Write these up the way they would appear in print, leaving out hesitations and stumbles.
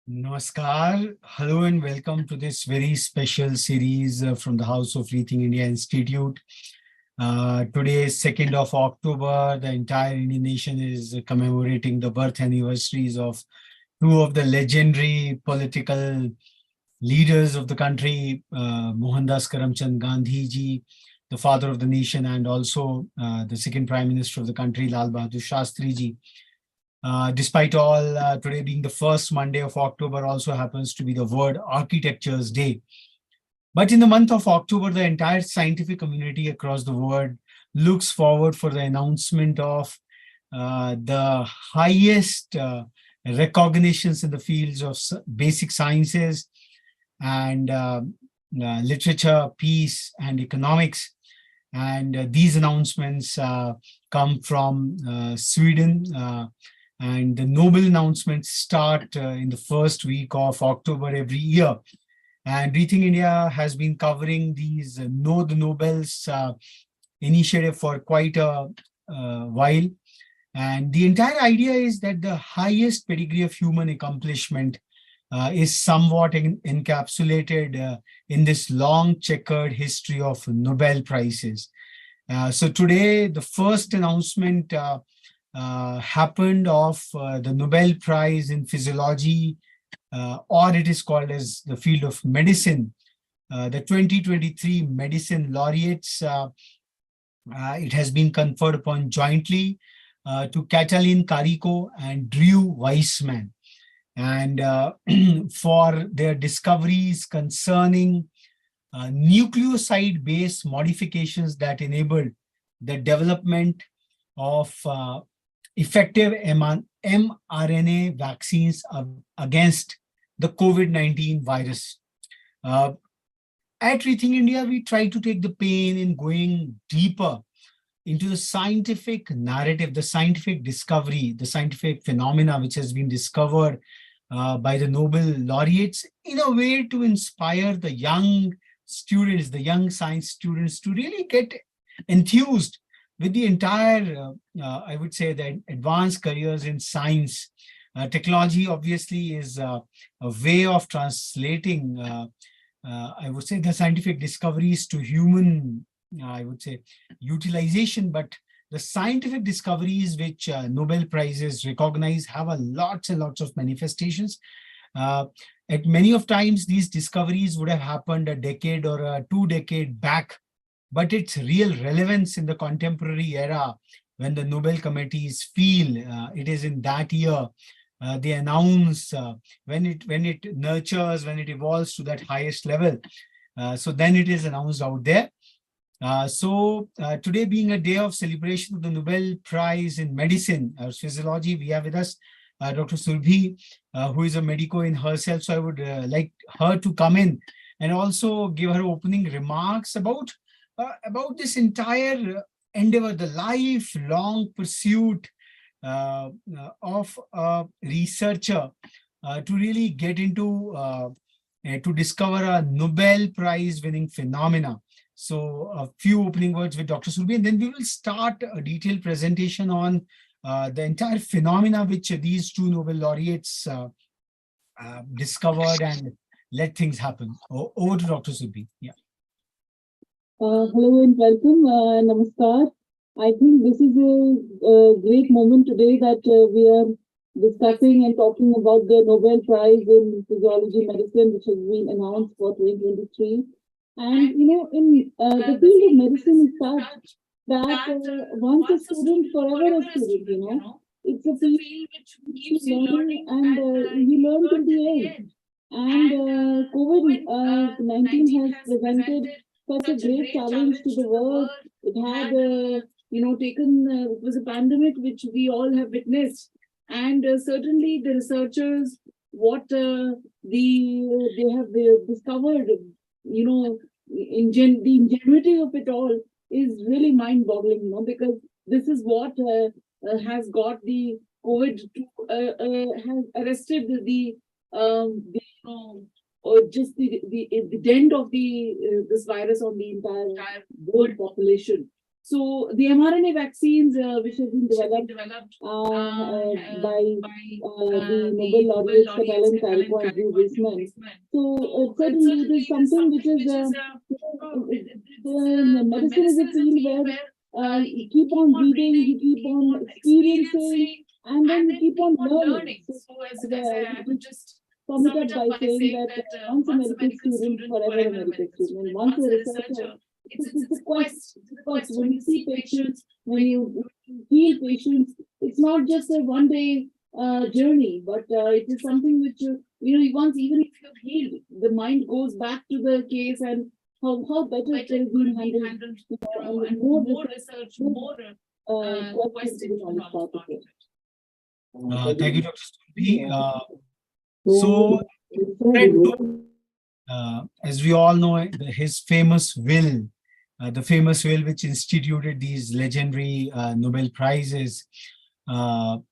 Namaskar. Hello and welcome to this very special series from the House of Rethink India Institute. Today is 2nd of October. The entire Indian nation is commemorating the birth anniversaries of two of the legendary political leaders of the country, Mohandas Karamchand Gandhi ji, the father of the nation, and also the second Prime Minister of the country, Lal Bahadur Shastri ji. Despite all, today being the first Monday of October also happens to be the World Architecture's Day. But in the month of October, the entire scientific community across the world looks forward for the announcement of the highest recognitions in the fields of basic sciences and literature, peace, and economics. And these announcements come from Sweden. And the Nobel announcements start in the first week of October every year. And Rethink India has been covering these Know the Nobels initiative for quite a while. And the entire idea is that the highest pedigree of human accomplishment is somewhat encapsulated in this long checkered history of Nobel Prizes. So today, the first announcement happened of the Nobel Prize in Physiology, or it is called as the field of medicine. The 2023 medicine laureates, it has been conferred upon jointly to Katalin Kariko and Drew Weissman. And for their discoveries concerning nucleoside-based modifications that enabled the development of effective mRNA vaccines against the COVID-19 virus. At Rethink India, we try to take the pain in going deeper into the scientific narrative, the scientific discovery, the scientific phenomena which has been discovered by the Nobel laureates, in a way to inspire the young students, the young science students, to really get enthused with the entire, I would say, the advanced careers in science. Technology obviously is a way of translating, I would say, the scientific discoveries to human, I would say, utilization. But the scientific discoveries which Nobel Prizes recognize have a lots and lots of manifestations. At many of times, these discoveries would have happened a decade or a 2-decade back, but its real relevance in the contemporary era, when the Nobel committees feel it is in that year, they announce when it nurtures, when it evolves to that highest level. So then it is announced out there. So today being a day of celebration of the Nobel Prize in Medicine or Physiology, we have with us Dr. Surbhi, who is a medico in herself. So I would like her to come in and also give her opening remarks about this entire endeavor, the lifelong pursuit of a researcher to really get into to discover a Nobel Prize winning phenomena. So a few opening words with Dr. Surbi, and then we will start a detailed presentation on the entire phenomena which these two Nobel laureates discovered and let things happen. Over to Dr. Surbi. Yeah. Hello and welcome. Namaskar. I think this is a great moment today that we are discussing and talking about the Nobel Prize in Physiology Medicine, which has been announced for 2023. And in the field of medicine is such that once a student, forever a student. It's a field which we keep learning and we learn till the end. And COVID-19 has presented such a great challenge to the world. It had, it was a pandemic which we all have witnessed, and certainly the researchers, what they have discovered, the ingenuity of it all is really mind-boggling, because this is what has got the COVID to has arrested or just the dent of this virus on the entire world population. So the mRNA vaccines, which have been developed by the Nobel laureates Patel and Carrico and Drew Weissman. So certainly it is something which is medicine is a field where you keep on reading, you keep on experiencing, and then you keep on learning. So as I would just sum it up by saying that once a medical student, forever a medical student, and once a researcher, it's a quest. When you see patients, when you heal patients, it's not just a one-day journey, but it is something which once, even if you've healed, the mind goes back to the case and how better it has been handled, and more research, more questions on part of it. Thank you, Dr. Surbi. So, as we all know, his famous will, the famous will which instituted these legendary Nobel Prizes,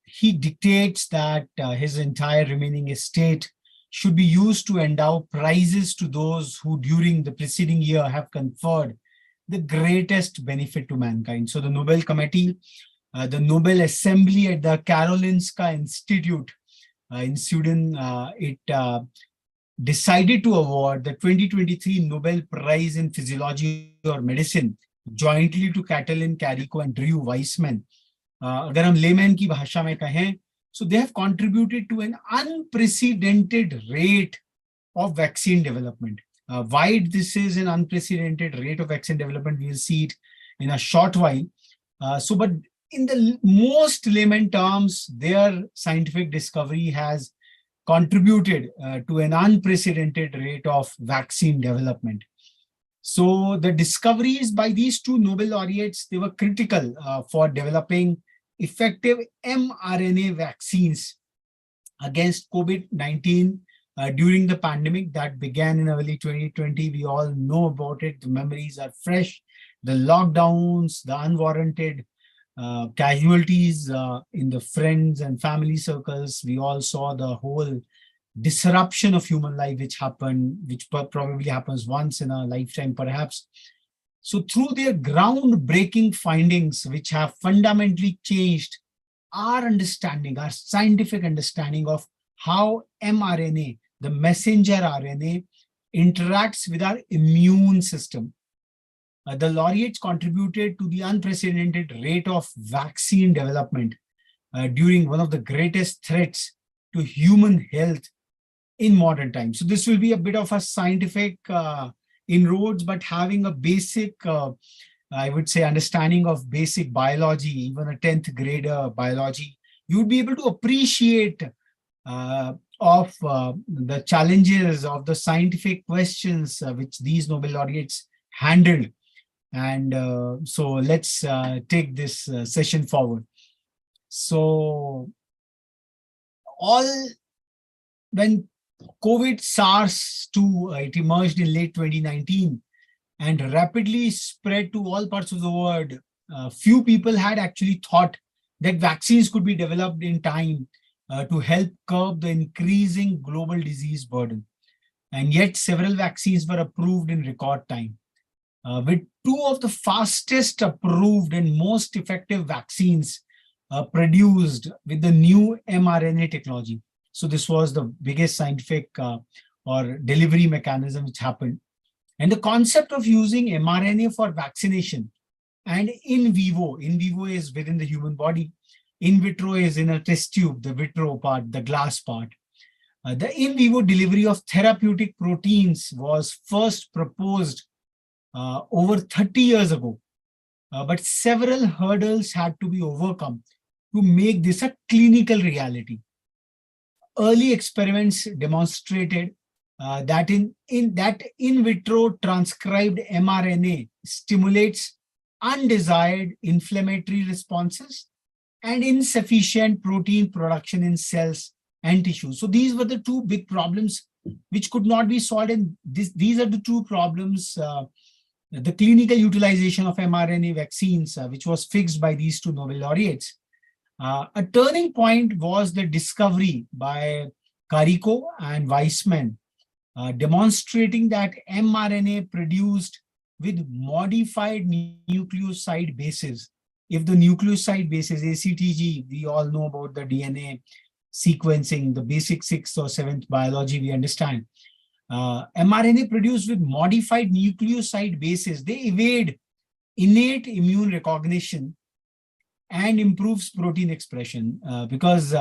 he dictates that his entire remaining estate should be used to endow prizes to those who during the preceding year have conferred the greatest benefit to mankind. So the Nobel Committee, the Nobel Assembly at the Karolinska Institute in Sweden, it decided to award the 2023 Nobel Prize in Physiology or Medicine jointly to Catalin Carrico and Drew Weissman. अगर हम layman की भाषा में कहें, so they have contributed to an unprecedented rate of vaccine development. Why this is an unprecedented rate of vaccine development, we'll see it in a short while. But in the most layman terms, their scientific discovery has contributed to an unprecedented rate of vaccine development. So the discoveries by these two Nobel laureates, they were critical for developing effective mRNA vaccines against COVID-19 during the pandemic that began in early 2020. We all know about it. The memories are fresh. The lockdowns, the unwarranted casualties in the friends and family circles. We all saw the whole disruption of human life which happened, which probably happens once in a lifetime perhaps. So through their groundbreaking findings, which have fundamentally changed our understanding, our scientific understanding of how mRNA, the messenger RNA, interacts with our immune system. The laureates contributed to the unprecedented rate of vaccine development during one of the greatest threats to human health in modern times. So this will be a bit of a scientific inroads, but having a basic, I would say, understanding of basic biology, even a 10th grader biology, you would be able to appreciate the challenges of the scientific questions which these Nobel laureates handled. And so let's take this session forward. So when COVID SARS-2, it emerged in late 2019 and rapidly spread to all parts of the world, few people had actually thought that vaccines could be developed in time to help curb the increasing global disease burden. and yet several vaccines were approved in record time. With two of the fastest approved and most effective vaccines produced with the new mRNA technology. So this was the biggest scientific or delivery mechanism which happened. And the concept of using mRNA for vaccination and in vivo is within the human body, in vitro is in a test tube, the vitro part, the glass part. The in vivo delivery of therapeutic proteins was first proposed over 30 years ago, but several hurdles had to be overcome to make this a clinical reality. Early experiments demonstrated that in vitro transcribed mRNA stimulates undesired inflammatory responses and insufficient protein production in cells and tissues. So these were the two big problems which could not be solved, and these are the two problems. The clinical utilization of mRNA vaccines, which was fixed by these two Nobel laureates. A turning point was the discovery by Carico and Weissman, demonstrating that mRNA produced with modified nucleoside bases. If the nucleoside bases, ACTG, we all know about the DNA sequencing, the basic 6th or 7th biology we understand. mRNA produced with modified nucleoside bases, they evade innate immune recognition and improves protein expression because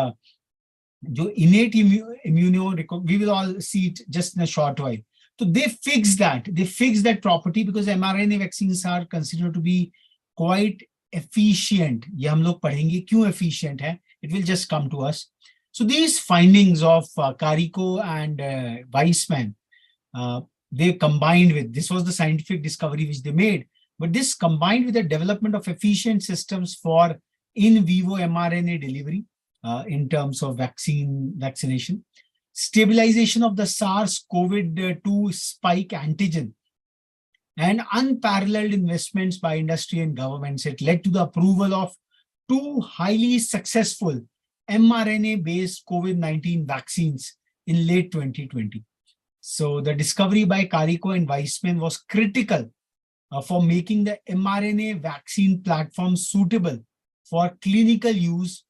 innate immune, we will all see it just in a short while. So they fix that property because mRNA vaccines are considered to be quite efficient. ये हम लोग पढ़ेंगे क्यों efficient है. It will just come to us. So these findings of Carico and Weissman, they combined with, this was the scientific discovery which they made, but this combined with the development of efficient systems for in vivo mRNA delivery in terms of vaccination, stabilization of the SARS-CoV-2 spike antigen, and unparalleled investments by industry and governments, it led to the approval of two highly successful mRNA-based COVID-19 vaccines in late 2020. So the discovery by Carico and Weissman was critical for making the mRNA vaccine platform suitable for clinical use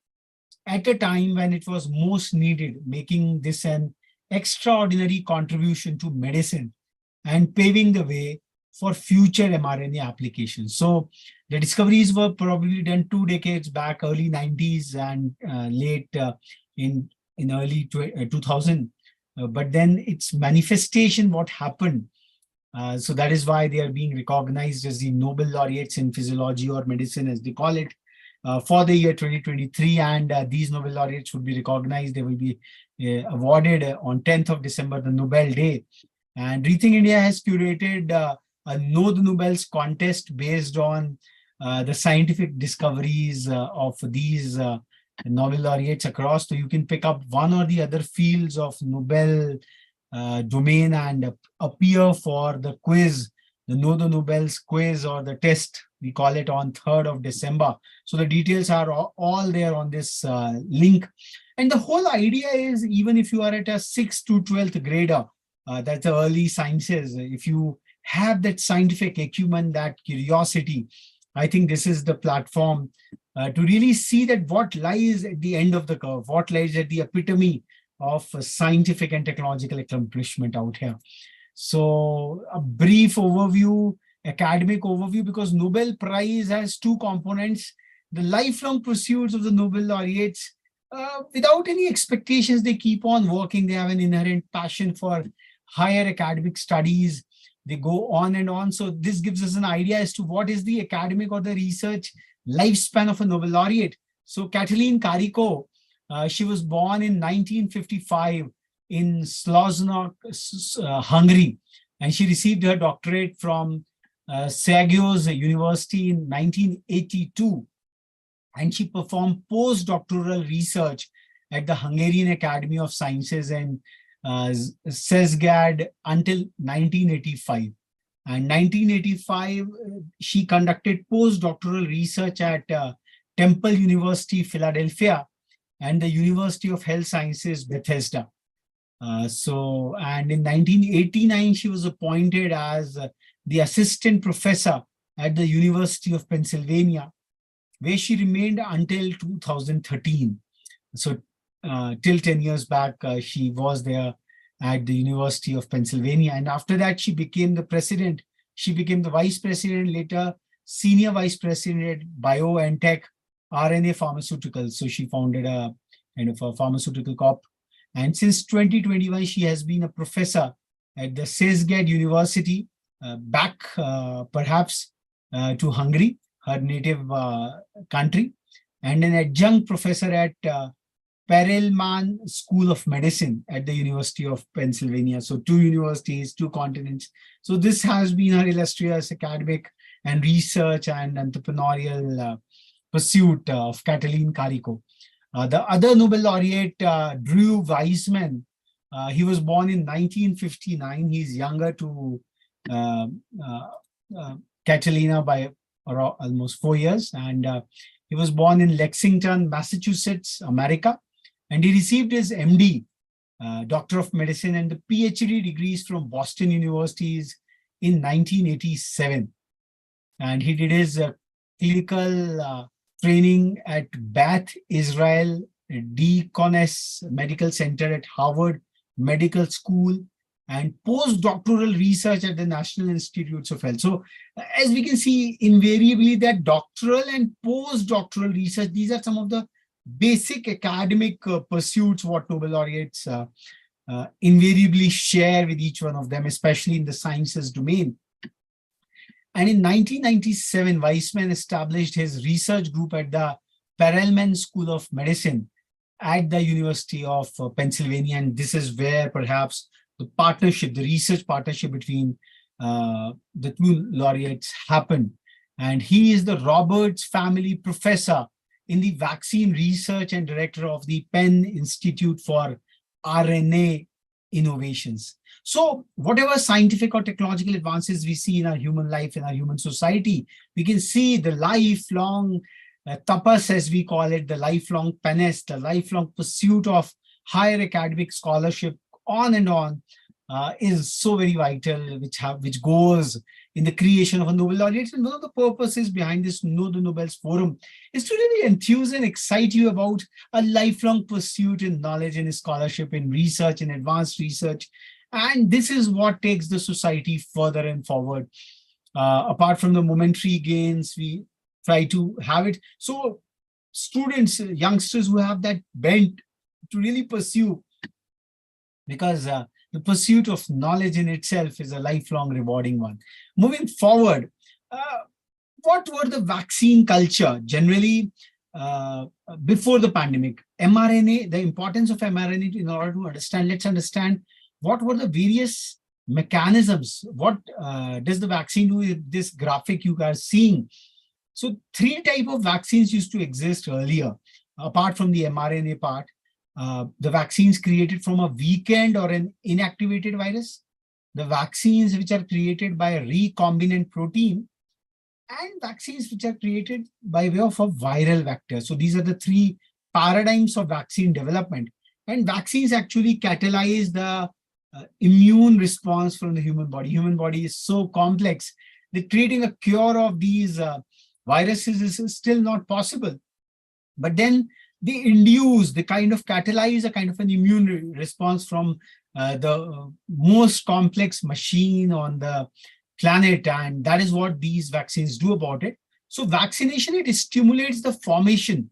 at a time when it was most needed, making this an extraordinary contribution to medicine and paving the way for future mRNA applications. So the discoveries were probably done 2 decades back, early 90s and late in early 2000. But then its manifestation, what happened, so that is why they are being recognized as the Nobel laureates in physiology or medicine, as they call it, for the year 2023. And these Nobel laureates would be recognized. They will be awarded on 10th of December, the Nobel Day. And Rethink India has curated a Know the Nobels contest based on the scientific discoveries of these Nobel laureates across. So you can pick up one or the other fields of Nobel domain and appear for the quiz, the Know the Nobels quiz or the test, we call it, on 3rd of December. So the details are all there on this link. And the whole idea is, even if you are at a 6th to 12th grader, that's the early sciences, if you have that scientific acumen, that curiosity, I think this is the platform to really see that what lies at the end of the curve, what lies at the epitome of scientific and technological accomplishment out here. So a brief overview, academic overview, because Nobel Prize has two components: the lifelong pursuits of the Nobel laureates. Without any expectations, they keep on working. They have an inherent passion for higher academic studies. They go on and on. So this gives us an idea as to what is the academic or the research lifespan of a Nobel laureate. So Katalin Karikó, she was born in 1955 in Szolnok, Hungary, and she received her doctorate from Szeged University in 1982. And she performed postdoctoral research at the Hungarian Academy of Sciences in Szeged until 1985. And 1985, she conducted postdoctoral research at Temple University, Philadelphia, and the University of Health Sciences, Bethesda. And in 1989, she was appointed as the assistant professor at the University of Pennsylvania, where she remained until 2013. So till 10 years back, she was there at the University of Pennsylvania. And after that, she became the president. She became the vice president, later senior vice president, bio and tech, RNA Pharmaceuticals. So she founded a kind of a pharmaceutical corp. And since 2021, she has been a professor at the Szeged University, back perhaps to Hungary, her native country, and an adjunct professor at Perelman School of Medicine at the University of Pennsylvania. So 2 universities, 2 continents. So this has been her illustrious academic and research and entrepreneurial pursuit of Katalin Kariko. The other Nobel laureate, Drew Weissman, he was born in 1959. He's younger to Catalina by almost 4 years. And he was born in Lexington, Massachusetts, America. And he received his MD, Doctor of Medicine, and the PhD degrees from Boston universities in 1987. And he did his clinical training at Beth Israel Deaconess Medical Center at Harvard Medical School, and postdoctoral research at the National Institutes of Health. So as we can see, invariably that doctoral and postdoctoral research, these are some of the basic academic pursuits what Nobel laureates invariably share with each one of them, especially in the sciences domain. And in 1997, Weissman established his research group at the Perelman School of Medicine at the University of Pennsylvania. And this is where perhaps the partnership, the research partnership between the 2 laureates happened. And he is the Roberts Family Professor in the Vaccine Research and Director of the Penn Institute for RNA Innovations. So whatever scientific or technological advances we see in our human life, in our human society, we can see the lifelong tapas, as we call it, the lifelong penance, the lifelong pursuit of higher academic scholarship on and on is so very vital, which goes in the creation of a Nobel laureate. And one of the purposes behind this Know the Nobels Forum is to really enthuse and excite you about a lifelong pursuit in knowledge and scholarship, in research and advanced research. And this is what takes the society further and forward. Apart from the momentary gains, we try to have it. So students, youngsters who have that bent to really pursue, because the pursuit of knowledge in itself is a lifelong rewarding one. Moving forward, what were the vaccine culture generally before the pandemic? mRNA, the importance of mRNA in order to understand, let's understand what were the various mechanisms. What does the vaccine do? This graphic you are seeing. So 3 types of vaccines used to exist earlier, apart from the mRNA part. The vaccines created from a weakened or an inactivated virus, the vaccines which are created by a recombinant protein, and vaccines which are created by way of a viral vector. So these are the 3 paradigms of vaccine development. And vaccines actually catalyze the immune response from the human body. Human body is so complex that creating a cure of these viruses is still not possible. But then they induce, they kind of catalyze a kind of an immune response from the most complex machine on the planet. And that is what these vaccines do about it. So vaccination, it stimulates the formation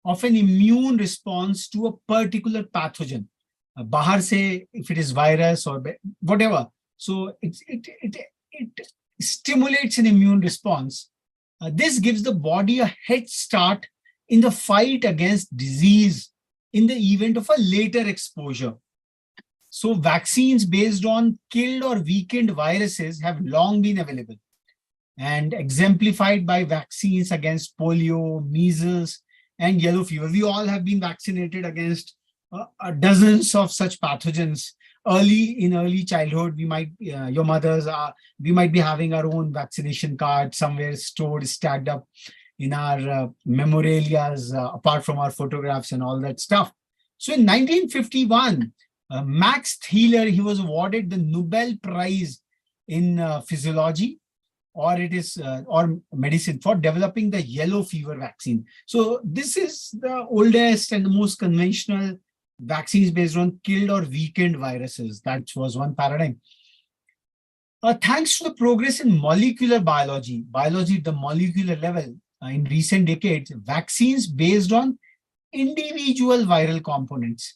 of an immune response to a particular pathogen. Bahar se, if it is virus or whatever. So it stimulates an immune response. This gives the body a head start in the fight against disease in the event of a later exposure. So vaccines based on killed or weakened viruses have long been available and exemplified by vaccines against polio, measles, and yellow fever. We all have been vaccinated against dozens of such pathogens. In early childhood, we might, your mothers are, we might be having our own vaccination card somewhere stored, stacked up in our memorabilia, apart from our photographs and all that stuff. So in 1951, Max Thiele, he was awarded the Nobel Prize in Physiology or medicine for developing the yellow fever vaccine. So this is the oldest and the most conventional vaccines based on killed or weakened viruses. That was one paradigm. Thanks to the progress in molecular biology, at the molecular level, in recent decades, vaccines based on individual viral components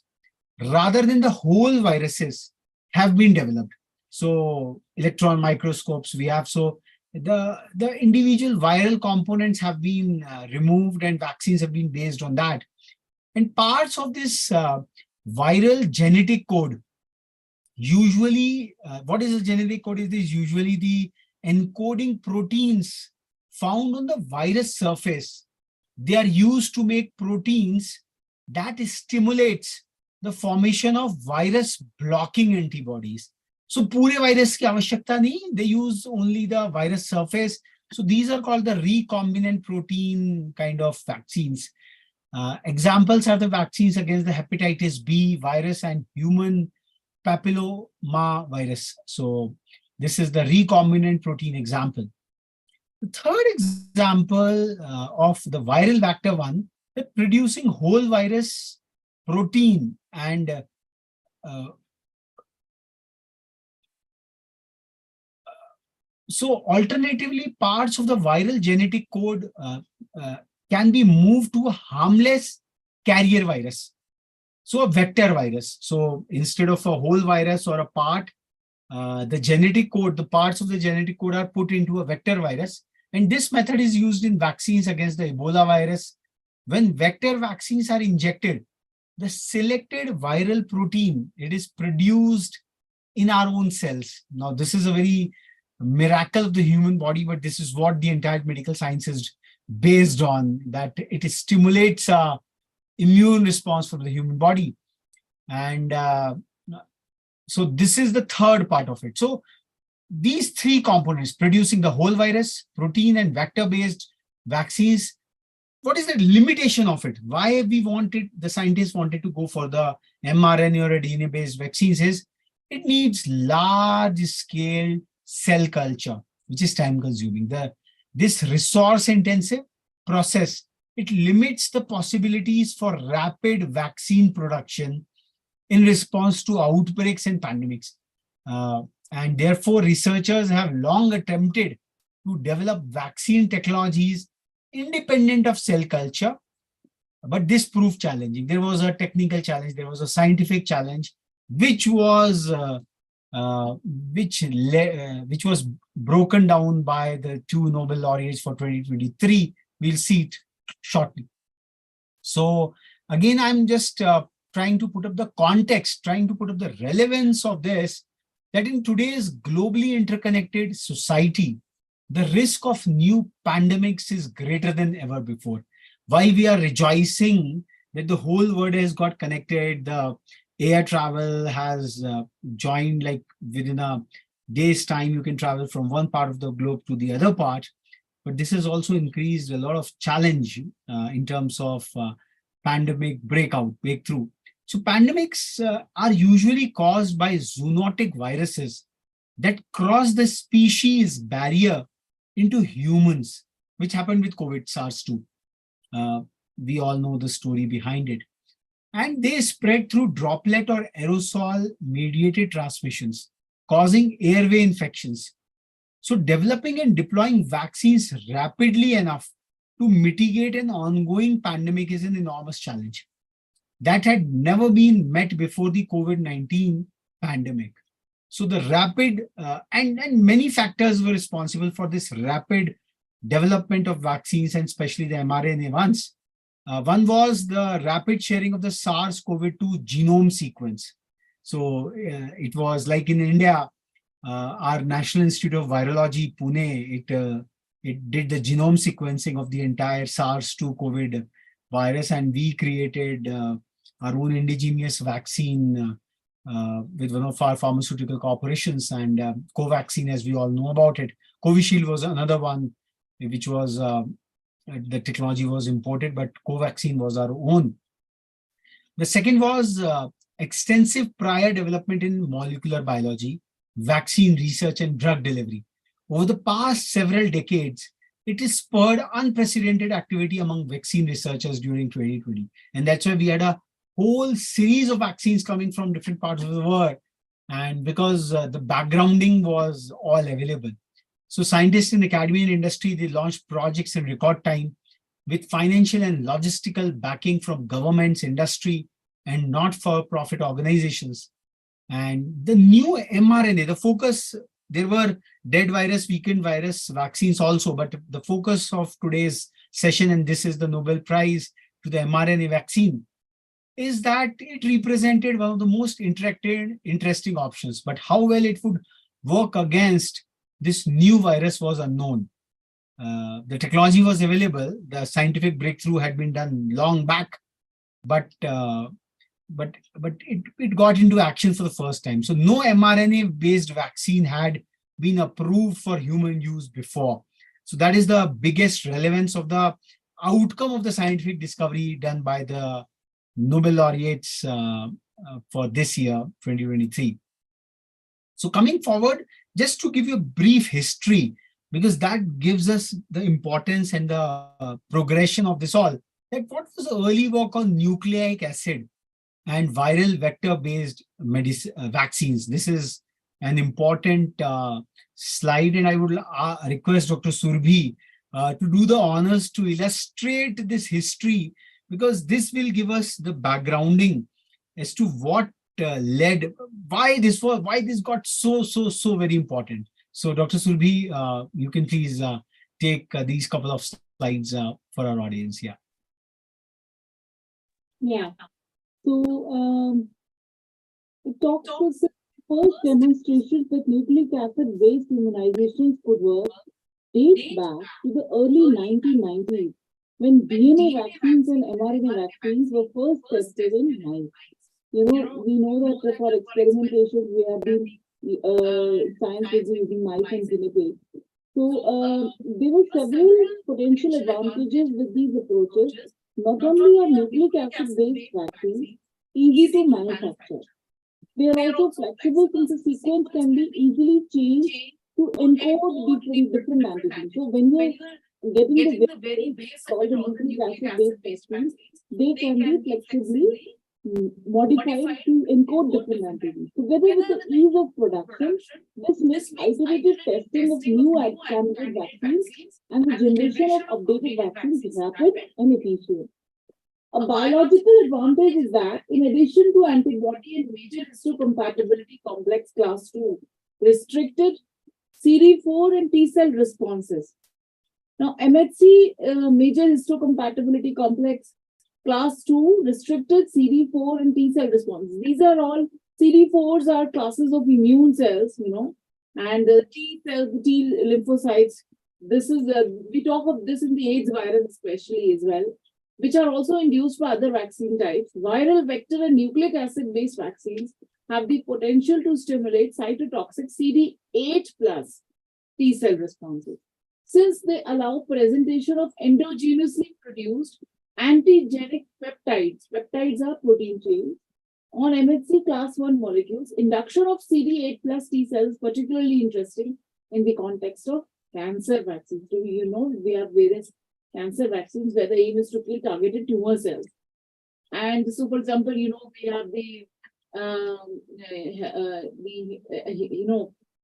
rather than the whole viruses have been developed. So electron microscopes we have. So the individual viral components have been removed and vaccines have been based on that. And parts of this viral genetic code, usually, what is the genetic code? It is usually the encoding proteins found on the virus surface. They are used to make proteins that stimulates the formation of virus blocking antibodies. So pure virus ki avashyakta nahi, they use only the virus surface. So these are called the recombinant protein kind of vaccines. Examples are the vaccines against the hepatitis B virus and human papilloma virus. So this is the recombinant protein example. The third example of the viral vector one, that producing whole virus protein and so alternatively, parts of the viral genetic code can be moved to a harmless carrier virus. So a vector virus. So instead of a whole virus or a part, the genetic code, the parts of the genetic code are put into a vector virus. And this method is used in vaccines against the Ebola virus. When vector vaccines are injected, the selected viral protein, it is produced in our own cells. Now, this is a very miracle of the human body, but this is what the entire medical science is based on, that it stimulates a immune response from the human body. And so this is the third part of it. So these three components, producing the whole virus, protein and vector-based vaccines, what is the limitation of it? Why the scientists wanted to go for the mRNA or DNA-based vaccines is it needs large-scale cell culture, which is time-consuming. This resource-intensive process, it limits the possibilities for rapid vaccine production in response to outbreaks and pandemics. And therefore, researchers have long attempted to develop vaccine technologies independent of cell culture, but this proved challenging. There was a technical challenge, there was a scientific challenge, which was broken down by the two Nobel laureates for 2023. We'll see it shortly. So again, I'm just trying to put up the context, trying to put up the relevance of this, that in today's globally interconnected society, the risk of new pandemics is greater than ever before. While we are rejoicing that the whole world has got connected, the air travel has joined, like within a day's time, you can travel from one part of the globe to the other part. But this has also increased a lot of challenge in terms of pandemic breakthrough. So pandemics are usually caused by zoonotic viruses that cross the species barrier into humans, which happened with COVID SARS-2. We all know the story behind it. And they spread through droplet or aerosol mediated transmissions, causing airway infections. So developing and deploying vaccines rapidly enough to mitigate an ongoing pandemic is an enormous challenge that had never been met before the COVID-19 pandemic. So the rapid and many factors were responsible for this rapid development of vaccines, and especially the mRNA ones. One was the rapid sharing of the SARS-CoV-2 genome sequence. So it was like in India, our National Institute of Virology, Pune, it did the genome sequencing of the entire SARS-2 COVID virus, and we created our own indigenous vaccine with one of our pharmaceutical corporations, and Covaxin, as we all know about it. Covishield was another one, which was the technology was imported, but Covaxin was our own. The second was extensive prior development in molecular biology, vaccine research, and drug delivery. Over the past several decades, it has spurred unprecedented activity among vaccine researchers during 2020. And that's why we had a whole series of vaccines coming from different parts of the world. And because the backgrounding was all available. So scientists in academia and industry, they launched projects in record time with financial and logistical backing from governments, industry, and not-for-profit organizations. And the new mRNA, the focus, there were dead virus, weakened virus vaccines also, but the focus of today's session, and this is the Nobel Prize to the mRNA vaccine, is that it represented one of the most interesting options. But how well it would work against this new virus was unknown. The technology was available, the scientific breakthrough had been done long back, but it got into action for the first time. So no mRNA-based vaccine had been approved for human use before. So that is the biggest relevance of the outcome of the scientific discovery done by the Nobel laureates for this year, 2023. So coming forward, just to give you a brief history, because that gives us the importance and the progression of this all, that what was the early work on nucleic acid and viral vector-based vaccines. This is an important slide, and I would request Dr. Surbhi to do the honors to illustrate this history, because this will give us the backgrounding as to what led, why this got so very important. So Dr. Surbhi, you can please take these couple of slides for our audience. Yeah. Yeah. So it talks about the first demonstrations that nucleic acid-based immunizations could work date back to the early 1990s, when DNA vaccines and mRNA vaccines were first tested in mice. We know that for experimentation, we have been science is using mice and guinea pigs. So there were several potential advantages with these approaches. Not only are nucleic acid-based vaccines easy to manufacture, they are also flexible since the sequence can be easily changed to encode different antigens. So when you're getting the very base called the nucleic acid-based vaccines, they can be flexibly modified to encode different antigens. Together with the ease of production, this makes iterative testing of new candidate vaccines and the generation of updated vaccines rapid and efficient. A biological advantage is that, in addition to antibody and major histocompatibility complex class 2, restricted CD4 and T cell responses. Now, MHC major histocompatibility complex class 2 restricted CD4 and T cell responses. These are all, CD4s are classes of immune cells, and T cells, T lymphocytes. This is, we talk of this in the AIDS virus especially as well, which are also induced by other vaccine types. Viral vector and nucleic acid-based vaccines have the potential to stimulate cytotoxic CD8 plus T cell responses, since they allow presentation of endogenously produced antigenic peptides. Peptides are protein chains on MHC class 1 molecules. Induction of CD8 plus T cells, particularly interesting in the context of cancer vaccines. So, we have various cancer vaccines where the aim is to kill targeted tumor cells. And so, for example, we have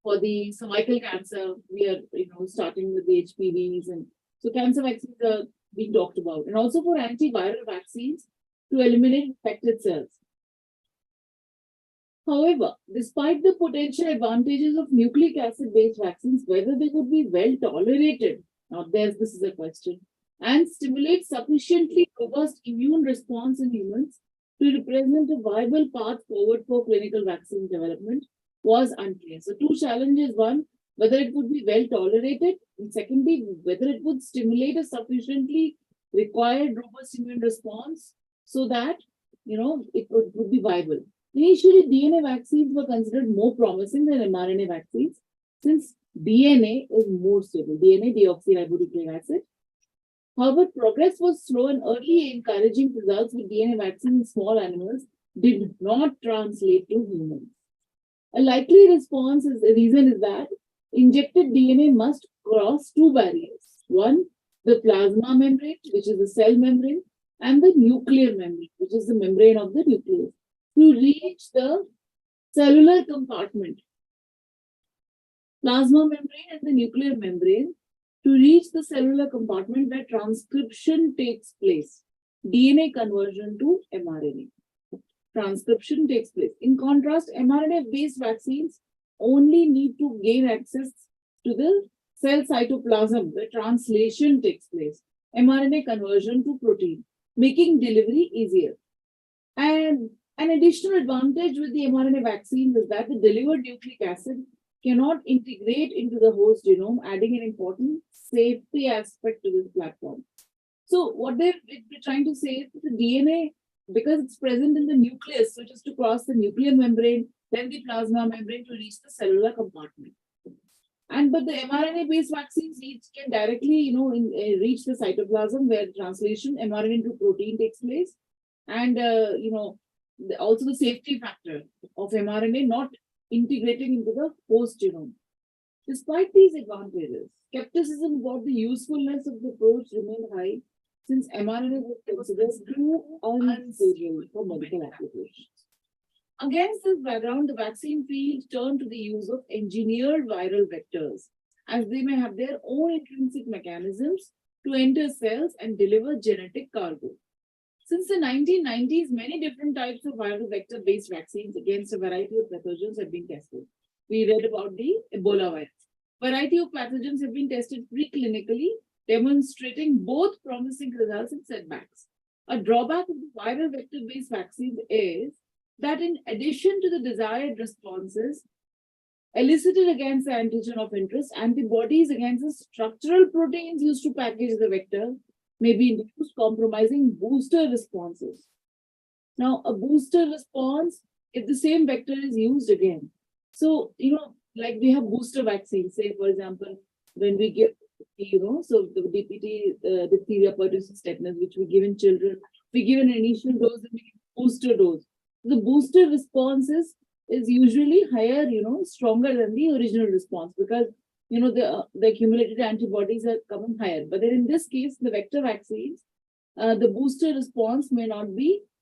for the cervical cancer, we are, starting with the HPVs, and so cancer vaccines are being talked about, and also for antiviral vaccines to eliminate infected cells. However, despite the potential advantages of nucleic acid-based vaccines, whether they could be well tolerated, this is a question, and stimulate sufficiently robust immune response in humans to represent a viable path forward for clinical vaccine development was unclear. So two challenges: one, whether it would be well tolerated, and secondly, whether it would stimulate a sufficiently required robust immune response so that, it would be viable. Initially, DNA vaccines were considered more promising than mRNA vaccines, since DNA is more stable, DNA, deoxyribonucleic acid. However, progress was slow, and early encouraging results with DNA vaccines in small animals did not translate to humans. A likely reason is that injected DNA must cross two barriers. One, the plasma membrane, which is the cell membrane, and the nuclear membrane, which is the membrane of the nucleus, to reach the cellular compartment. Plasma membrane and the nuclear membrane to reach the cellular compartment where transcription takes place, DNA conversion to mRNA. Transcription takes place. In contrast, mRNA-based vaccines only need to gain access to the cell cytoplasm where translation takes place, mRNA conversion to protein, making delivery easier. And an additional advantage with the mRNA vaccine is that the delivered nucleic acid cannot integrate into the host genome, adding an important safety aspect to this platform. So what they're trying to say is that the DNA, because it's present in the nucleus, so just to cross the nuclear membrane, then the plasma membrane to reach the cellular compartment. But the mRNA-based vaccines can directly, reach the cytoplasm where translation mRNA into protein takes place, and also the safety factor of mRNA not integrating into the host genome. Despite these advantages, skepticism about the usefulness of the approach remained high since mRNA was considered too unstable for medical applications. Against this background, the vaccine field turned to the use of engineered viral vectors, as they may have their own intrinsic mechanisms to enter cells and deliver genetic cargo. Since the 1990s, many different types of viral vector-based vaccines against a variety of pathogens have been tested. We read about the Ebola virus. Variety of pathogens have been tested preclinically, demonstrating both promising results and setbacks. A drawback of the viral vector-based vaccines is that in addition to the desired responses elicited against the antigen of interest, antibodies against the structural proteins used to package the vector may be induced, compromising booster responses. Now, a booster response if the same vector is used again. So, like we have booster vaccines, say, for example, when we give, so the DPT, diphtheria, pertussis, tetanus, which we give in children, we give an initial dose and we give booster dose. The booster response is usually higher, stronger than the original response because, the accumulated antibodies are coming higher. But then in this case, the vector vaccines, the booster response may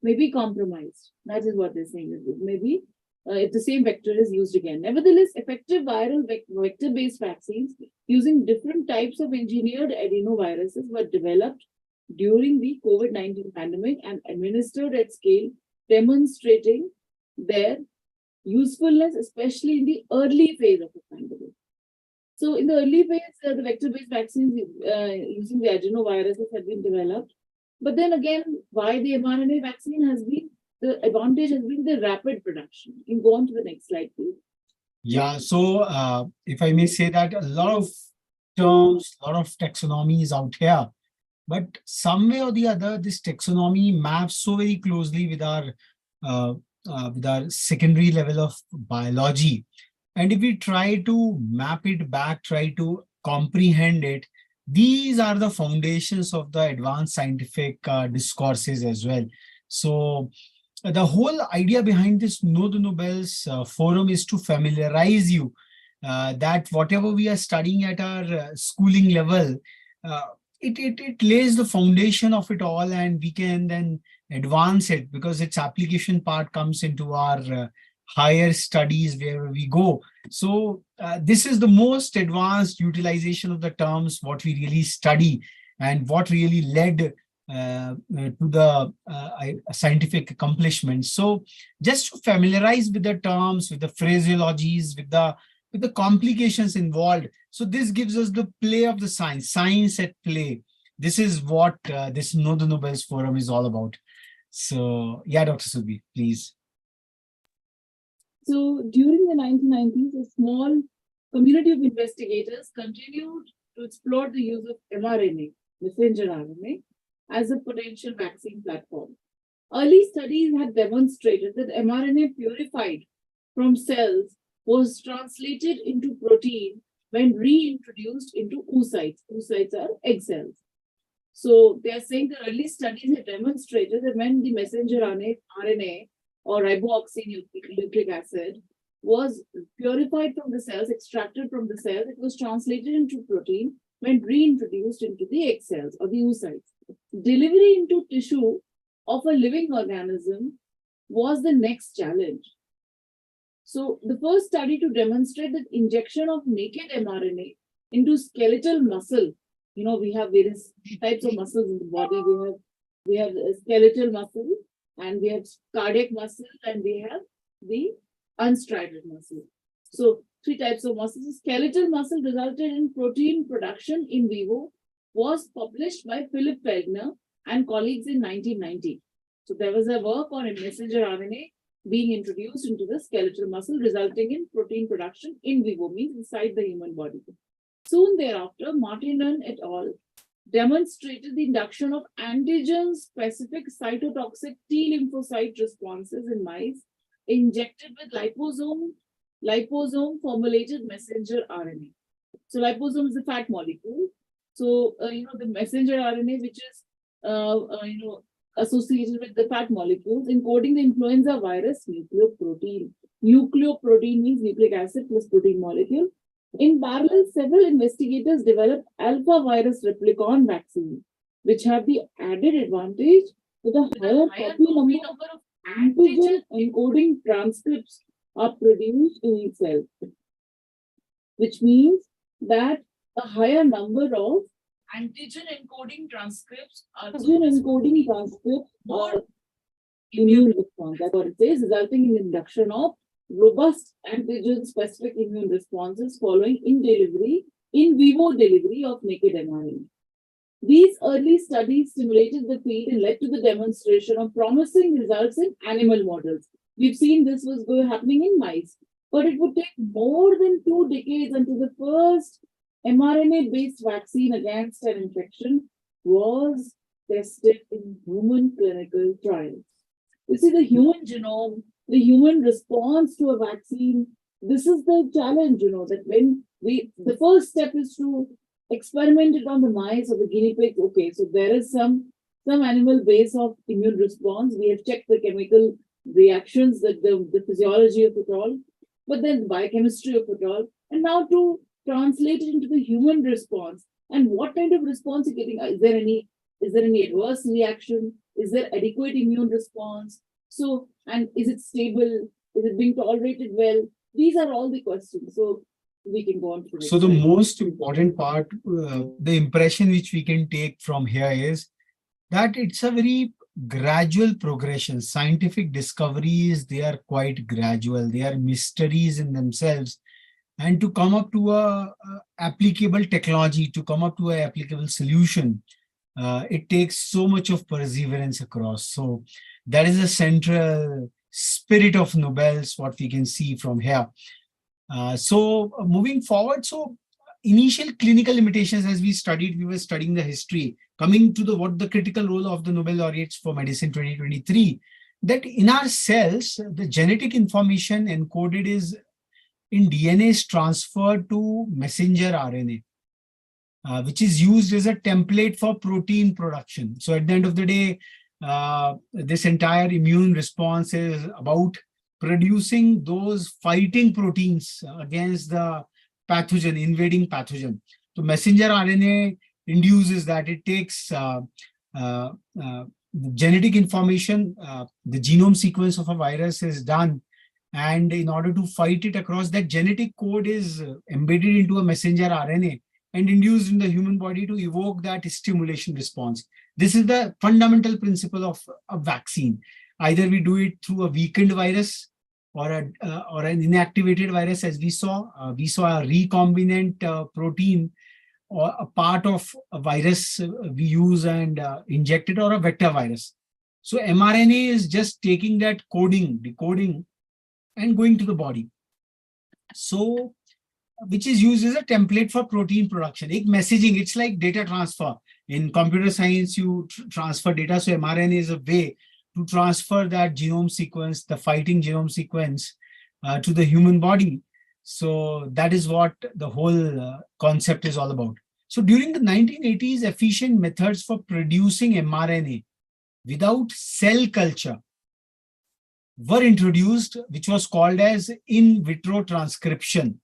be compromised. That is what they're saying. Maybe if the same vector is used again. Nevertheless, effective viral vector-based vaccines using different types of engineered adenoviruses were developed during the COVID-19 pandemic and administered at scale, demonstrating their usefulness, especially in the early phase of the pandemic. So in the early phase, the vector-based vaccines using the adenoviruses have been developed. But then again, why the mRNA vaccine the advantage has been the rapid production. You can go on to the next slide, please. Yeah, so if I may say that a lot of terms, a lot of taxonomy is out here, but some way or the other, this taxonomy maps so very closely with our secondary level of biology. And if we try to map it back, try to comprehend it, these are the foundations of the advanced scientific discourses as well. So the whole idea behind this Know the Nobels forum is to familiarize you that whatever we are studying at our schooling level, it lays the foundation of it all, and we can then advance it because its application part comes into our higher studies wherever we go. So this is the most advanced utilization of the terms, what we really study and what really led to the scientific accomplishments. So just to familiarize with the terms, with the phraseologies, with the complications involved. So this gives us the play of the science at play. This is what this Know the Nobels forum is all about. So yeah, Dr. Subhi, please. So during the 1990s, a small community of investigators continued to explore the use of mRNA, messenger RNA, as a potential vaccine platform. Early studies had demonstrated that mRNA purified from cells was translated into protein when reintroduced into oocytes. Oocytes are egg cells. So they are saying that early studies have demonstrated that when the messenger RNA or riboxynucleic acid was purified from the cells, extracted from the cells. It was translated into protein when reintroduced into the egg cells or the oocytes. Delivery into tissue of a living organism was the next challenge. So the first study to demonstrate that injection of naked mRNA into skeletal muscle, we have various types of muscles in the body. We have skeletal muscle, and we have cardiac muscle, and we have the unstriated muscle. So 3 types of muscles. Skeletal muscle resulted in protein production in vivo, was published by Philip Felgner and colleagues in 1990. So there was a work on a messenger RNA being introduced into the skeletal muscle, resulting in protein production in vivo, means inside the human body. Soon thereafter, Martinon et al. Demonstrated the induction of antigen-specific cytotoxic T lymphocyte responses in mice injected with liposome-formulated messenger RNA. So liposome is a fat molecule. So, the messenger RNA, which is, associated with the fat molecules, encoding the influenza virus nucleoprotein. Nucleoprotein means nucleic acid plus protein molecule. In parallel, several investigators developed alpha virus replicon vaccine, which have the added advantage that a higher copy number of antigen encoding transcripts are produced in each cell, which means that a higher number of antigen encoding transcripts are more immune response. That's what it says, resulting in induction of robust antigen-specific immune responses following in vivo delivery of naked mRNA. These early studies stimulated the field and led to the demonstration of promising results in animal models. We've seen this was happening in mice, but it would take more than 2 decades until the first mRNA-based vaccine against an infection was tested in human clinical trials. You see, the human genome, the human response to a vaccine, this is the challenge, that when the first step is to experiment it on the mice or the guinea pigs. Okay, so there is some animal base of immune response. We have checked the chemical reactions, the physiology of it all, but then the biochemistry of it all, and now to translate it into the human response. And what kind of response you're getting? Is there any adverse reaction? Is there adequate immune response? So, and is it stable? Is it being tolerated well? These are all the questions. So we can go on to So the most important part, the impression which we can take from here is that it's a very gradual progression. Scientific discoveries, they are quite gradual. They are mysteries in themselves. And to come up to a applicable technology, to come up to an applicable solution, it takes so much of perseverance across. So that is the central spirit of NOBLES, what we can see from here. So moving forward, so initial clinical limitations, as we were studying the history, coming to what the critical role of the Nobel laureates for medicine 2023, that in our cells, the genetic information encoded is in DNA is transferred to messenger RNA, which is used as a template for protein production. So at the end of the day, this entire immune response is about producing those fighting proteins against the pathogen, invading pathogen. So messenger RNA induces that. It takes the genetic information, the genome sequence of a virus is done, and in order to fight it across, that genetic code is embedded into a messenger RNA and induced in the human body to evoke that stimulation response. This is the fundamental principle of a vaccine. Either we do it through a weakened virus or an inactivated virus, as we saw. We saw a recombinant protein or a part of a virus we use and inject it, or a vector virus. So mRNA is just taking that coding, decoding, and going to the body. So, which is used as a template for protein production. Messaging, it's like data transfer. In computer science, you transfer data. So mRNA is a way to transfer that genome sequence, the fighting genome sequence, to the human body. So that is what the whole concept is all about. So during the 1980s, efficient methods for producing mRNA without cell culture were introduced, which was called as in vitro transcription.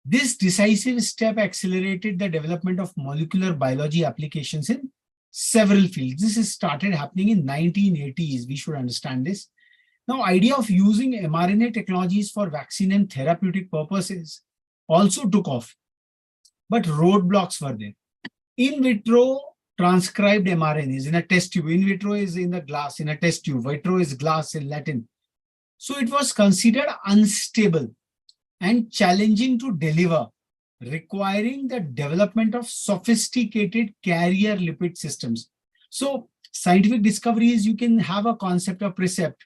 This decisive step accelerated the development of molecular biology applications in several fields. This has started happening in 1980s. We should understand this. Now, idea of using mRNA technologies for vaccine and therapeutic purposes also took off, but roadblocks were there. In vitro transcribed mRNAs in a test tube. In vitro is in the glass, in a test tube. Vitro is glass in Latin. So it was considered unstable and challenging to deliver, requiring the development of sophisticated carrier lipid systems. So scientific discoveries, you can have a concept of precept.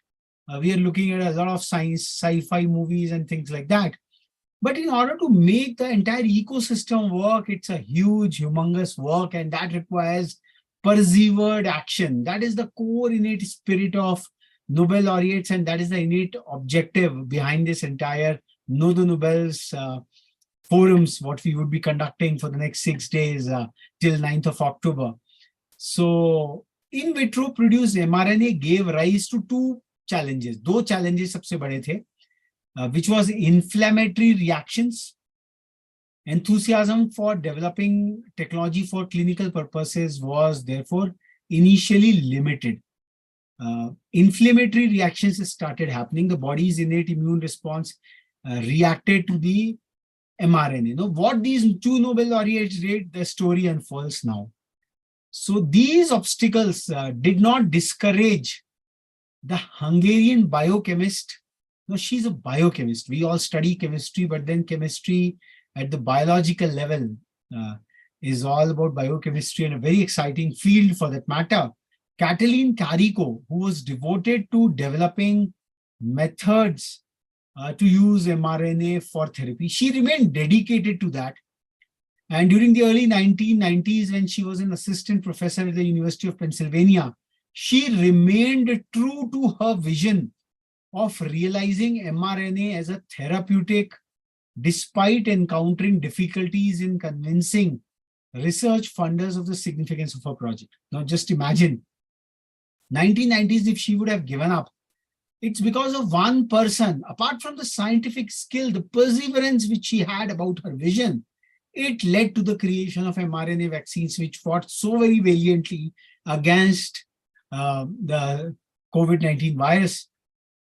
We are looking at a lot of science, sci-fi movies and things like that. But in order to make the entire ecosystem work, it's a huge, humongous work, and that requires persevered action. That is the core innate spirit of Nobel laureates, and that is the innate objective behind this entire Know the Nobels forums, what we would be conducting for the next 6 days till 9th of October. So in vitro produced mRNA gave rise to two challenges. दो challenges सबसे बड़े थे, which was inflammatory reactions. Enthusiasm for developing technology for clinical purposes was therefore initially limited. Inflammatory reactions started happening. The body's innate immune response reacted to the mRNA. Now, what these two Nobel laureates did, the story unfolds now. So these obstacles did not discourage the Hungarian biochemist. No, she's a biochemist. We all study chemistry, but then chemistry at the biological level is all about biochemistry, and a very exciting field for that matter. Katalin Kariko, who was devoted to developing methods to use mRNA for therapy. She remained dedicated to that. And during the early 1990s, when she was an assistant professor at the University of Pennsylvania, she remained true to her vision of realizing mRNA as a therapeutic, despite encountering difficulties in convincing research funders of the significance of her project. Now just imagine, 1990s, if she would have given up, it's because of one person. Apart from the scientific skill, the perseverance which she had about her vision, it led to the creation of mRNA vaccines, which fought so very valiantly against the COVID-19 virus.